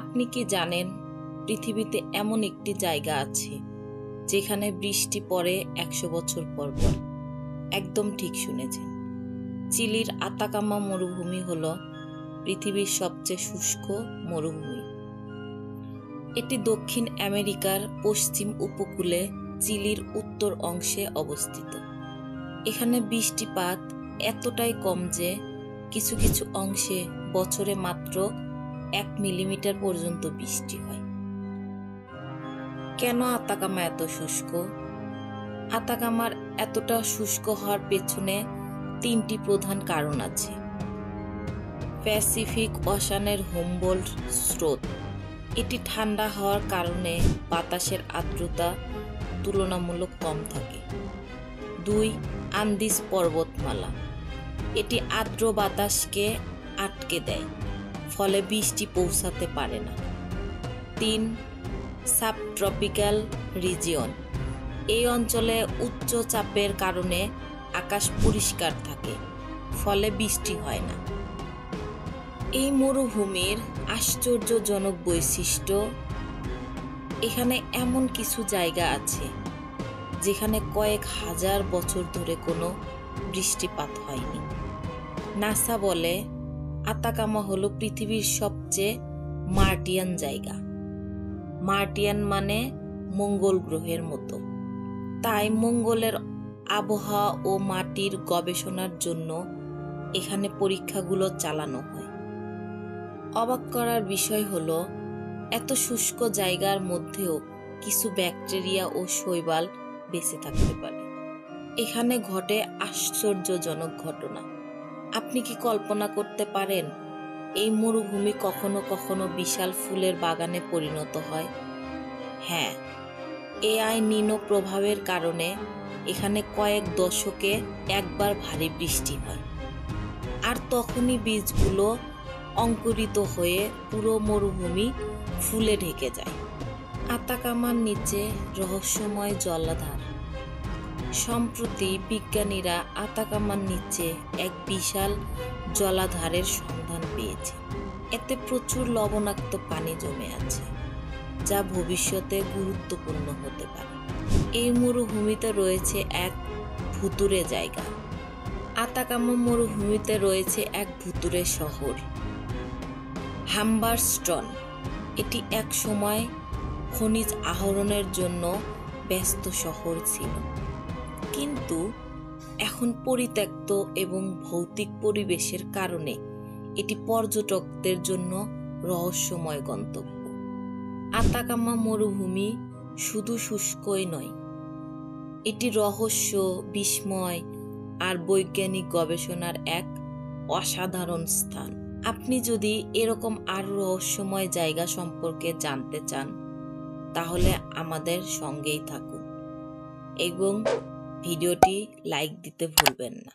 আপনি কি জানেন পৃথিবীতে এমন একটি জায়গা আছে যেখানে বৃষ্টি পড়ে 100 বছর পর পর? একদম ঠিক শুনেছেন। চিলির আতাকামা মরুভূমি হলো পৃথিবীর সবচেয়ে শুষ্ক মরুভূমি। এটি দক্ষিণ আমেরিকার পশ্চিম উপকূলে চিলির উত্তর অংশে অবস্থিত। এখানে বৃষ্টিপাত এতটাই কম যে কিছু কিছু অংশে বছরে মাত্র 1 মিলিমিটার পর্যন্ত বৃষ্টি হয়। কেন আতাকামা এত শুষ্ক? আতাকামার এতটা শুষ্ক হওয়ার পেছনে 3টি প্রধান কারণ আছে। প্যাসিফিক ওশানের হুমবোল্ট স্রোত, এটি ঠান্ডা হওয়ার কারণে বাতাসের আর্দ্রতা তুলনামূলক কম থাকে। 2. আন্দিজ পর্বতমালা, এটি আর্দ্র বাতাসকে আটকে দেয়, ফলে বৃষ্টি পৌঁছাতে পারে না। 3. সাবট্রপিক্যাল রিজিয়ন, এই অঞ্চলে উচ্চ চাপের কারণে আকাশ পরিষ্কার থাকে, ফলে বৃষ্টি হয় না। এই মরুভূমির আশ্চর্যজনক বৈশিষ্ট্য, এখানে এমন কিছু জায়গা আছে যেখানে কয়েক হাজার বছর ধরে কোনো বৃষ্টিপাত হয়নি। নাসা বলে আতাকামা হলো পৃথিবীর সবচেয়ে মার্টিয়ান জায়গা। মার্টিয়ান মানে মঙ্গল গ্রহের মতো। তাই মঙ্গলের আবহাওয়া ও মাটির গবেষণার জন্য এখানে পরীক্ষাগুলো চালানো হয়। অবাক করার বিষয় হলো এত শুষ্ক জায়গার মধ্যেও কিছু ব্যাকটেরিয়া ও শৈবাল বেঁচে থাকতে পারে। এখানে ঘটে আশ্চর্যজনক ঘটনা। আপনি কি কল্পনা করতে পারেন এই মরুভূমি কখনো কখনো বিশাল ফুলের বাগানে পরিণত হয়? হ্যাঁ, এআই নিনো প্রভাবের কারণে এখানে কয়েক দশকে একবার ভারী বৃষ্টি হয়, আর তখনই বীজগুলো অঙ্কুরিত হয়ে পুরো মরুভূমি ফুলে ঢেকে যায়। আতাকামার নিচে রহস্যময় জলাধার। সম্প্রতি বিজ্ঞানীরা আতাকামার নিচে এক বিশাল জলাধারের সন্ধান পেয়েছে। এতে প্রচুর লবণাক্ত পানি জমে আছে, যা ভবিষ্যতে গুরুত্বপূর্ণ হতে পারে। এই মরুভূমিতে রয়েছে এক ভুতুড়ে জায়গা। আতাকামা মরুভূমিতে রয়েছে এক ভুতুড়ে শহর, হাম্বারস্টন। এটি এক সময় খনিজ আহরণের জন্য ব্যস্ত শহর ছিল, কিন্তু এখন পরিত্যক্ত এবং ভৌতিক পরিবেশের কারণে এটি পর্যটকদের জন্য রহস্যময় গন্তব্য। আতাকামা মরুভূমি শুধু শুষ্কই নয়, এটি রহস্য, বিস্ময় আর বৈজ্ঞানিক গবেষণার এক অসাধারণ স্থান। আপনি যদি এরকম আরো রহস্যময় জায়গা সম্পর্কে জানতে চান, তাহলে আমাদের সঙ্গেই থাকুন এবং ভিডিওটি লাইক দিতে ভুলবেন না।